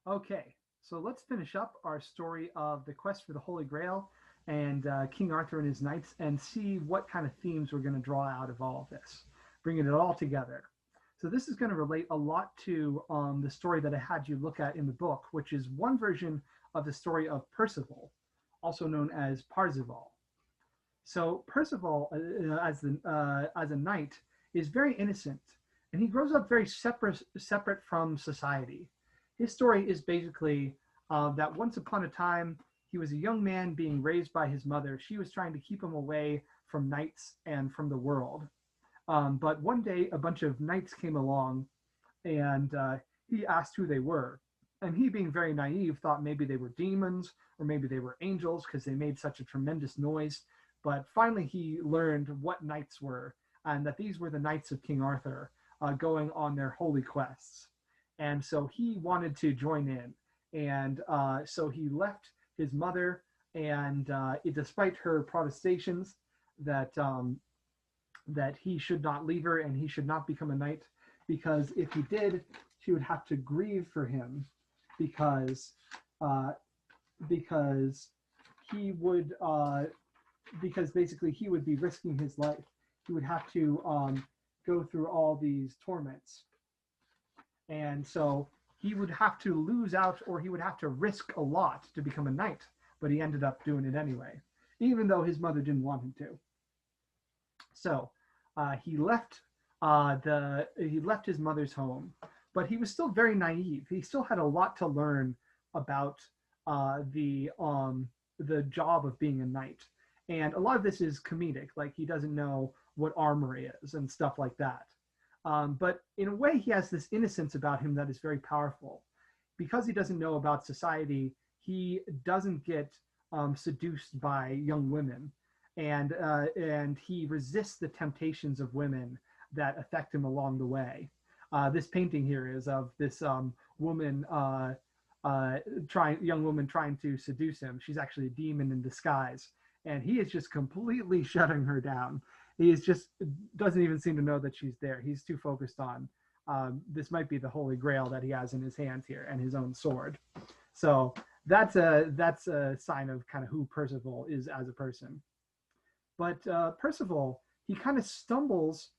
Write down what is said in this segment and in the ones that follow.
Okay, so let's finish up our story of the quest for the Holy Grail and King Arthur and his knights and see what kind of themes we're going to draw out of all of this, bringing it all together. So this is going to relate a lot to the story that I had you look at in the book, which is one version of the story of Percival, also known as Parzival. So Percival, as a knight, is very innocent, and he grows up very separate from society. His story is basically that once upon a time he was a young man being raised by his mother. She was trying to keep him away from knights and from the world. But one day, a bunch of knights came along, and he asked who they were. And he, being very naive, thought maybe they were demons or maybe they were angels because they made such a tremendous noise. But finally, he learned what knights were, and that these were the knights of King Arthur going on their holy quests. And so he wanted to join in. And so he left his mother, and despite her protestations that he should not leave her and he should not become a knight, because if he did, she would have to grieve for him, because uh, because he would because basically he would be risking his life. He would have to go through all these torments, and so he would have to lose out, or he would have to risk a lot to become a knight. But he ended up doing it anyway, even though his mother didn't want him to. So he left he left his mother's home, but he was still very naive. He still had a lot to learn about the job of being a knight, and a lot of this is comedic. Like, he doesn't know what armory is and stuff like that. But in a way, he has this innocence about him that is very powerful. Because he doesn't know about society, he doesn't get seduced by young women, and he resists the temptations of women that affect him along the way. This painting here is of this woman, young woman trying to seduce him. She's actually a demon in disguise, and he is just completely shutting her down. He is just doesn't even seem to know that she's there. He's too focused on this might be the Holy Grail that he has in his hands here, and his own sword. So that's a sign of kind of who Percival is as a person. But Percival, he kind of stumbles.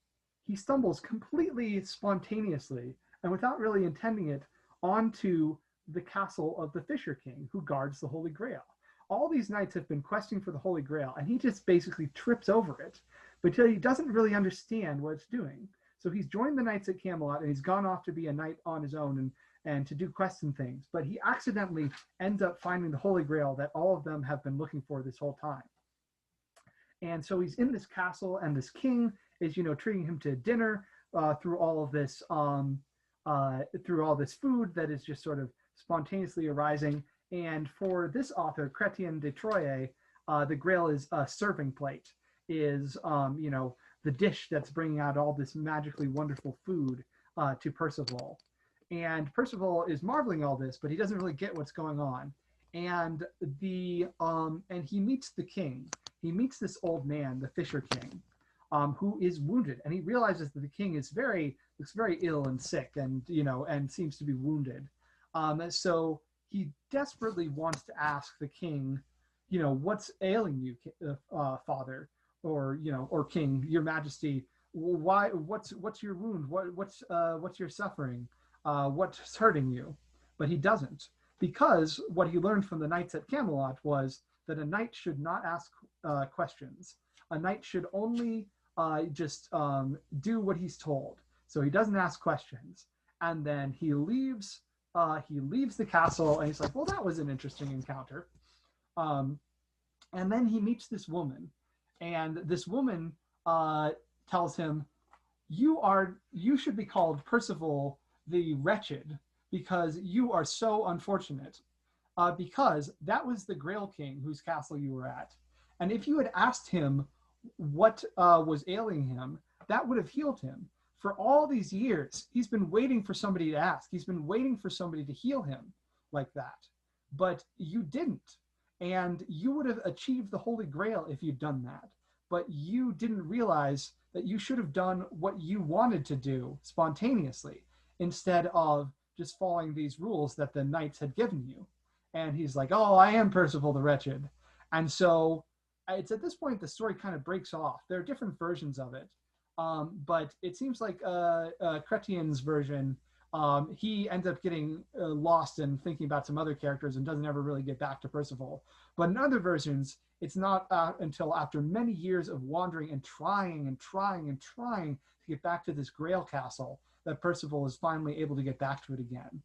He stumbles completely spontaneously and without really intending it onto the castle of the Fisher King, who guards the Holy Grail. All these knights have been questing for the Holy Grail, and he just basically trips over it, but he doesn't really understand what it's doing. So he's joined the knights at Camelot, and he's gone off to be a knight on his own and to do quests and things. But he accidentally ends up finding the Holy Grail that all of them have been looking for this whole time. And so he's in this castle, and this king is, treating him to dinner through all of this food that is just sort of spontaneously arising. And for this author, Chrétien de Troyes, the Grail is a serving plate, is the dish that's bringing out all this magically wonderful food to Percival. And Percival is marveling all this, but he doesn't really get what's going on. And and he meets the king. He meets this old man, the Fisher King, who is wounded, and he realizes that the king looks very ill and sick, and seems to be wounded. So he desperately wants to ask the king, what's ailing you, father, or king, your majesty? Why? What's your wound? What's your suffering? What's hurting you? But he doesn't, because what he learned from the knights at Camelot was that a knight should not ask questions. A knight should only just do what he's told. So he doesn't ask questions, and then he leaves. He leaves the castle, and he's like, "Well, that was an interesting encounter." And then he meets this woman, and this woman tells him, "You should be called Percival the Wretched, because you are so unfortunate. Because that was the Grail King whose castle you were at, and if you had asked him what was ailing him, that would have healed him. For all these years, he's been waiting for somebody to ask. He's been waiting for somebody to heal him like that. But you didn't. And you would have achieved the Holy Grail if you'd done that. But you didn't realize that you should have done what you wanted to do spontaneously, instead of just following these rules that the knights had given you. And he's like, oh, I am Percival the Wretched. And so it's at this point the story kind of breaks off. There are different versions of it. But it seems like Chrétien's version, he ends up getting lost and thinking about some other characters and doesn't ever really get back to Percival. But in other versions, it's not until after many years of wandering and trying to get back to this Grail castle that Percival is finally able to get back to it again.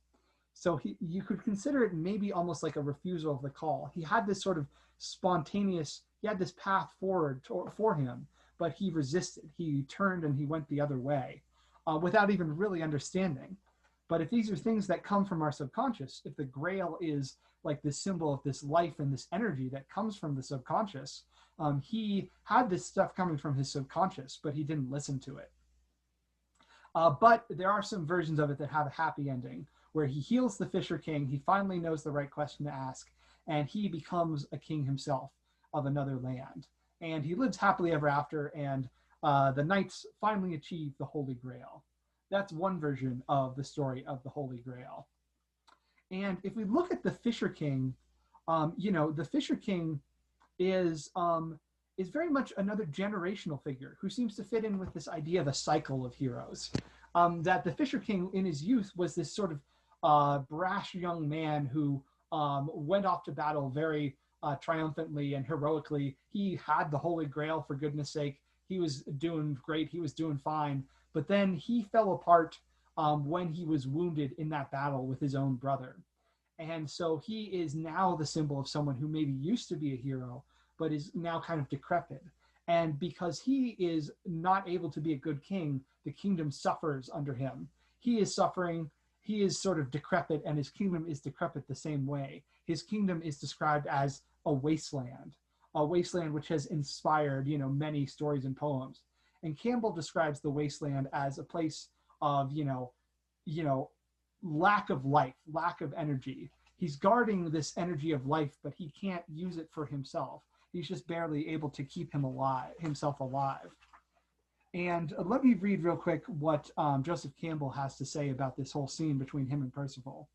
So you could consider it maybe almost like a refusal of the call. He had this sort of spontaneous, he had this path forward for him, but he resisted. He turned and he went the other way without even really understanding. But if these are things that come from our subconscious, if the Grail is like this symbol of this life and this energy that comes from the subconscious, he had this stuff coming from his subconscious, but he didn't listen to it. But there are some versions of it that have a happy ending, where he heals the Fisher King, he finally knows the right question to ask, and he becomes a king himself of another land. And he lives happily ever after, and the knights finally achieve the Holy Grail. That's one version of the story of the Holy Grail. And if we look at the Fisher King, the Fisher King is very much another generational figure who seems to fit in with this idea of a cycle of heroes. That the Fisher King in his youth was this sort of brash young man who went off to battle very triumphantly and heroically. He had the Holy Grail, for goodness sake. He was doing great. He was doing fine. But then he fell apart when he was wounded in that battle with his own brother. And so he is now the symbol of someone who maybe used to be a hero, but is now kind of decrepit. And because he is not able to be a good king, the kingdom suffers under him. He is suffering. He is sort of decrepit, and his kingdom is decrepit the same way. His kingdom is described as a wasteland which has inspired, many stories and poems. And Campbell describes the wasteland as a place of, lack of life, lack of energy. He's guarding this energy of life, but he can't use it for himself. He's just barely able to keep himself alive. And let me read real quick what Joseph Campbell has to say about this whole scene between him and Percival.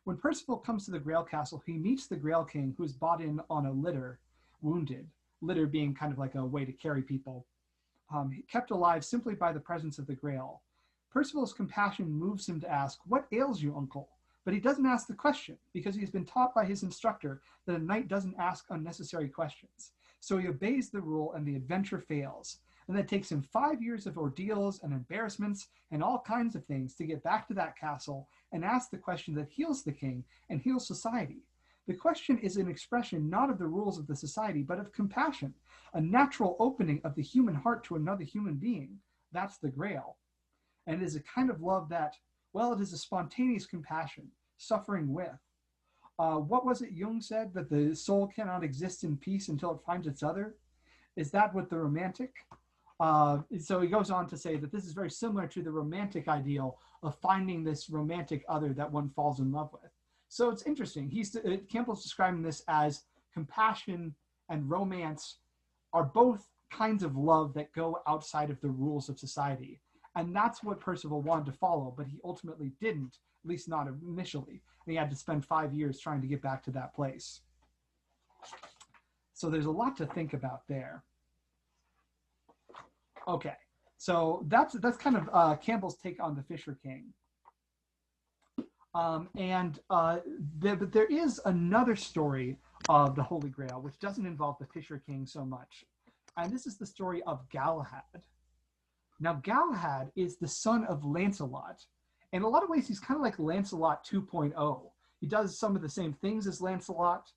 When Percival comes to the Grail Castle, he meets the Grail King, who is brought in on a litter, wounded. Litter being kind of like a way to carry people. Kept alive simply by the presence of the Grail. Percival's compassion moves him to ask, "What ails you, uncle?" But he doesn't ask the question, because he's been taught by his instructor that a knight doesn't ask unnecessary questions. So he obeys the rule, and the adventure fails. And it takes him 5 years of ordeals and embarrassments and all kinds of things to get back to that castle and ask the question that heals the king and heals society. The question is an expression not of the rules of the society, but of compassion, a natural opening of the human heart to another human being. That's the Grail. And it is a kind of love that, well, it is a spontaneous compassion, suffering with. What was it Jung said, that the soul cannot exist in peace until it finds its other? Is that what the romantic? So he goes on to say that this is very similar to the romantic ideal of finding this romantic other that one falls in love with. So it's interesting. Campbell's describing this as compassion and romance are both kinds of love that go outside of the rules of society. And that's what Percival wanted to follow, but he ultimately didn't, at least not initially. And he had to spend 5 years trying to get back to that place. So there's a lot to think about there. Okay, so that's kind of Campbell's take on the Fisher King. But there is another story of the Holy Grail, which doesn't involve the Fisher King so much. And this is the story of Galahad. Now, Galahad is the son of Lancelot. In a lot of ways, he's kind of like Lancelot 2.0. He does some of the same things as Lancelot.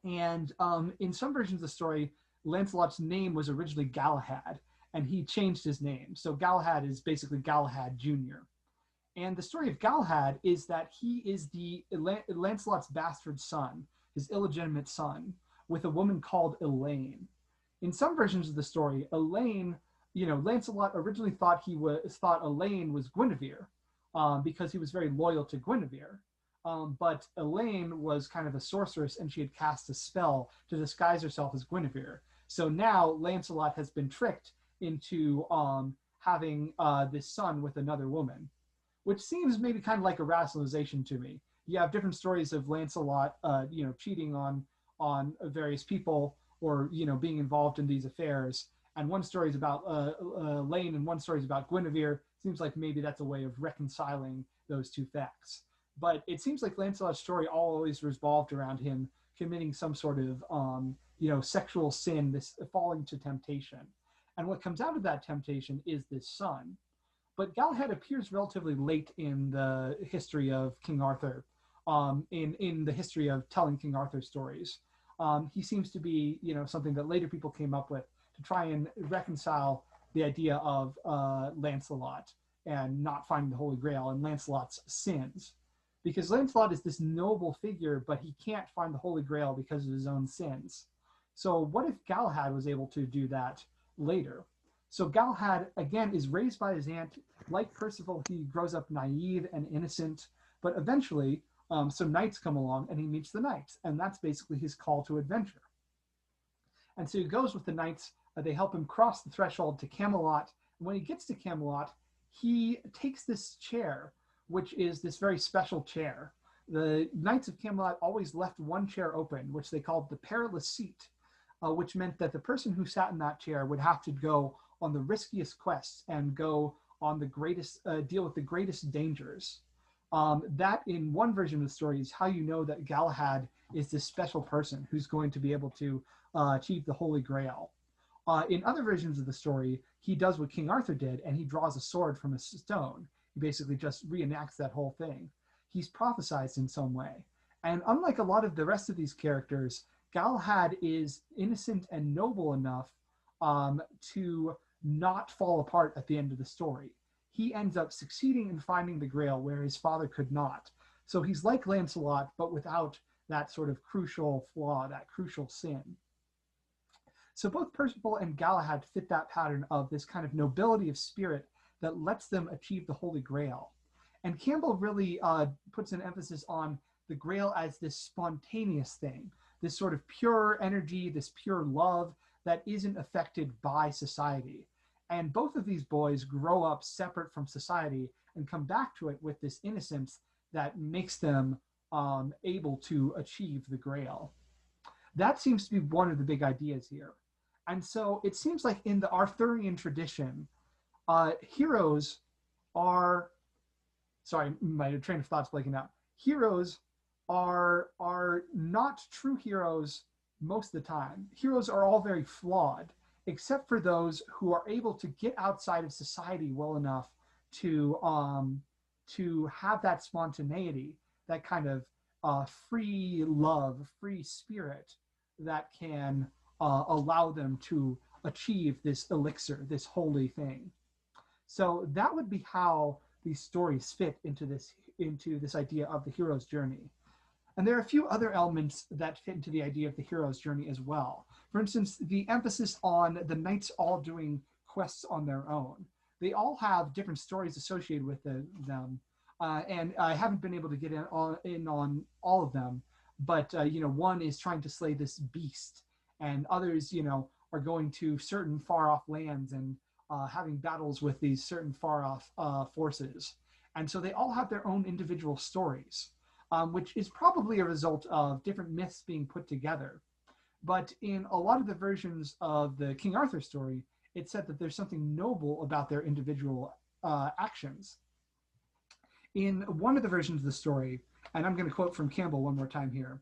In some versions of the story, Lancelot's name was originally Galahad, and he changed his name. So Galahad is basically Galahad Jr. And the story of Galahad is that he is Lancelot's bastard son, his illegitimate son, with a woman called Elaine. In some versions of the story, Elaine, Lancelot originally thought Elaine was Guinevere because he was very loyal to Guinevere. But Elaine was kind of a sorceress, and she had cast a spell to disguise herself as Guinevere. So now Lancelot has been tricked into having this son with another woman. which seems maybe kind of like a rationalization to me. You have different stories of Lancelot, cheating on various people, or being involved in these affairs. And one story is about Lane, and one story is about Guinevere. Seems like maybe that's a way of reconciling those two facts. But it seems like Lancelot's story always revolved around him committing some sort of sexual sin, this falling to temptation. And what comes out of that temptation is this son. But Galahad appears relatively late in the history of King Arthur, in the history of telling King Arthur stories. He seems to be, something that later people came up with to try and reconcile the idea of Lancelot and not finding the Holy Grail and Lancelot's sins. Because Lancelot is this noble figure, but he can't find the Holy Grail because of his own sins. So what if Galahad was able to do that later? So Galahad, again, is raised by his aunt. Like Percival, he grows up naive and innocent, but eventually some knights come along and he meets the knights, and that's basically his call to adventure. And so he goes with the knights. They help him cross the threshold to Camelot. And when he gets to Camelot, he takes this chair, which is this very special chair. The Knights of Camelot always left one chair open, which they called the perilous seat, which meant that the person who sat in that chair would have to go on the riskiest quests and go on the greatest, deal with the greatest dangers. That, in one version of the story, is how you know that Galahad is this special person who's going to be able to achieve the Holy Grail. In other versions of the story, he does what King Arthur did, and he draws a sword from a stone. He basically just reenacts that whole thing. He's prophesized in some way. And unlike a lot of the rest of these characters, Galahad is innocent and noble enough to not fall apart at the end of the story. He ends up succeeding in finding the Grail where his father could not. So he's like Lancelot, but without that sort of crucial flaw, that crucial sin. So both Percival and Galahad fit that pattern of this kind of nobility of spirit that lets them achieve the Holy Grail. And Campbell really puts an emphasis on the Grail as this spontaneous thing, this sort of pure energy, this pure love that isn't affected by society. And both of these boys grow up separate from society and come back to it with this innocence that makes them able to achieve the Grail. That seems to be one of the big ideas here. And so it seems like in the Arthurian tradition, heroes are, sorry, my train of thought's blanking out. Heroes are not true heroes most of the time. Heroes are all very flawed, except for those who are able to get outside of society well enough to have that spontaneity, that kind of free love, free spirit that can allow them to achieve this elixir, this holy thing. So that would be how these stories fit into this idea of the hero's journey. And there are a few other elements that fit into the idea of the hero's journey as well. For instance, the emphasis on the knights all doing quests on their own. They all have different stories associated with them, and I haven't been able to get in on all of them. But one is trying to slay this beast, and others, are going to certain far-off lands and having battles with these certain far-off forces. And so they all have their own individual stories, which is probably a result of different myths being put together. But in a lot of the versions of the King Arthur story, it's said that there's something noble about their individual actions. In one of the versions of the story, and I'm going to quote from Campbell one more time here,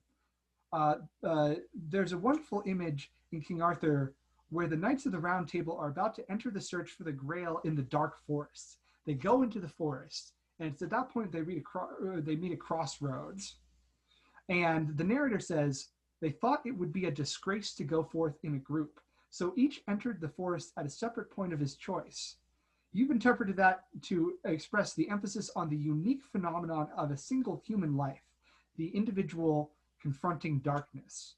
there's a wonderful image in King Arthur where the Knights of the Round Table are about to enter the search for the Grail in the dark forest. They go into the forest, and it's at that point they meet a crossroads. And the narrator says, they thought it would be a disgrace to go forth in a group, so each entered the forest at a separate point of his choice. You've interpreted that to express the emphasis on the unique phenomenon of a single human life, the individual confronting darkness.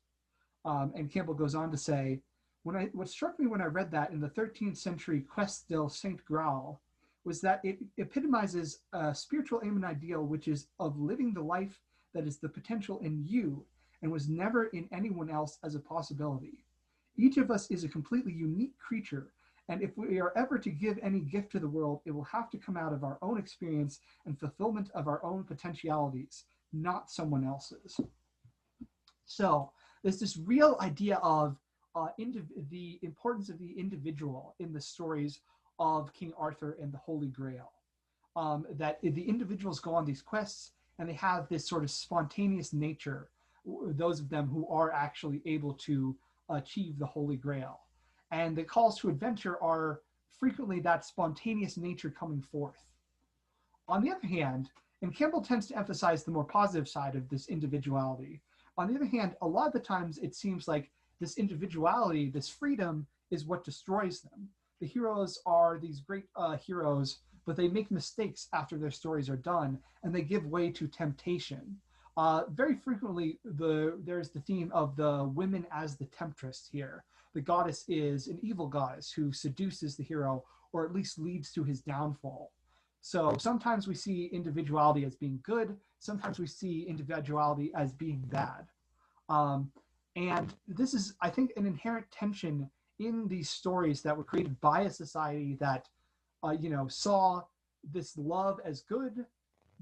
And Campbell goes on to say, what struck me when I read that in the 13th century Quest del Saint Grail was that it epitomizes a spiritual aim and ideal, which is of living the life that is the potential in you and was never in anyone else as a possibility. Each of us is a completely unique creature, And if we are ever to give any gift to the world, it will have to come out of our own experience and fulfillment of our own potentialities, not someone else's. So there's this real idea of the importance of the individual in the stories of King Arthur and the Holy Grail. That the individuals go on these quests and they have this sort of spontaneous nature, those of them who are actually able to achieve the Holy Grail. And the calls to adventure are frequently that spontaneous nature coming forth. On the other hand, and Campbell tends to emphasize the more positive side of this individuality. On the other hand, a lot of the times it seems like this individuality, this freedom, is what destroys them. The heroes are these great heroes, but they make mistakes after their stories are done, and they give way to temptation. Very frequently, there's the theme of the women as the temptress here. The goddess is an evil goddess who seduces the hero, or at least leads to his downfall. So sometimes we see individuality as being good, sometimes we see individuality as being bad. And this is, I think, an inherent tension in these stories that were created by a society that, saw this love as good,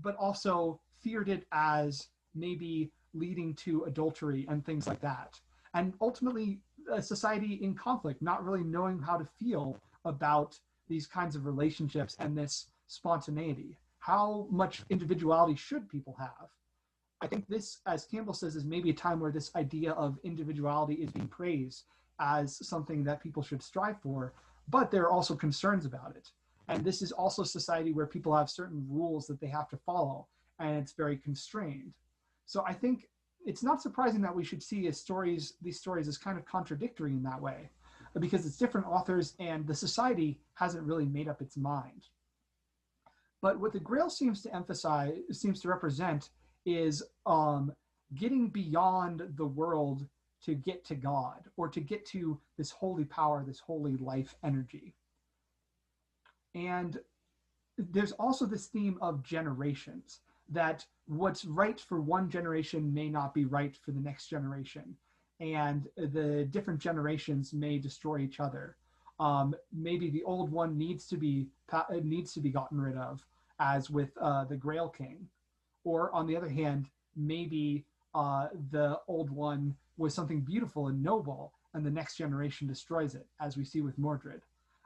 but also feared it as maybe leading to adultery and things like that. And ultimately, a society in conflict, not really knowing how to feel about these kinds of relationships and this spontaneity. How much individuality should people have? I think this, as Campbell says, is maybe a time where this idea of individuality is being praised as something that people should strive for, but there are also concerns about it. And this is also a society where people have certain rules that they have to follow, and it's very constrained. So I think it's not surprising that we should see these stories as kind of contradictory in that way, because it's different authors and the society hasn't really made up its mind. But what the Grail seems to represent is getting beyond the world to get to God, or to get to this holy power, this holy life energy. And there's also this theme of generations, that what's right for one generation may not be right for the next generation. And the different generations may destroy each other. Maybe the old one needs to be gotten rid of, as with the Grail King. Or on the other hand, maybe the old one was something beautiful and noble, and the next generation destroys it, as we see with Mordred.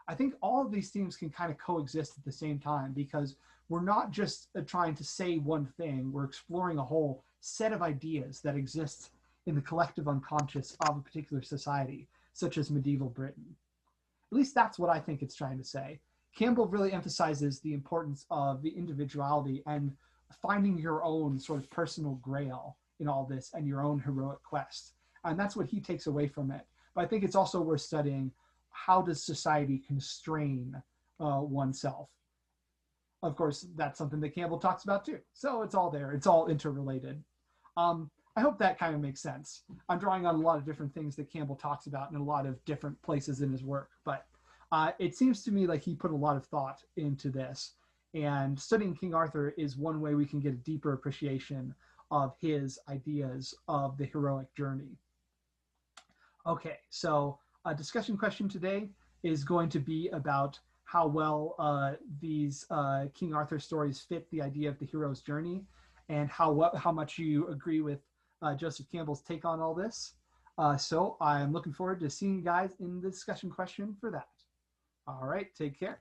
I think all of these themes can kind of coexist at the same time, because we're not just trying to say one thing, we're exploring a whole set of ideas that exist in the collective unconscious of a particular society, such as medieval Britain. At least that's what I think it's trying to say. Campbell really emphasizes the importance of the individuality and finding your own sort of personal grail in all this and your own heroic quest. And that's what he takes away from it. But I think it's also worth studying, how does society constrain oneself? Of course, that's something that Campbell talks about too. So it's all there. It's all interrelated. I hope that kind of makes sense. I'm drawing on a lot of different things that Campbell talks about in a lot of different places in his work. But it seems to me like he put a lot of thought into this. And studying King Arthur is one way we can get a deeper appreciation of his ideas of the heroic journey. Okay, so a discussion question today is going to be about how well these King Arthur stories fit the idea of the hero's journey, and how much you agree with Joseph Campbell's take on all this. So I'm looking forward to seeing you guys in the discussion question for that. All right, take care.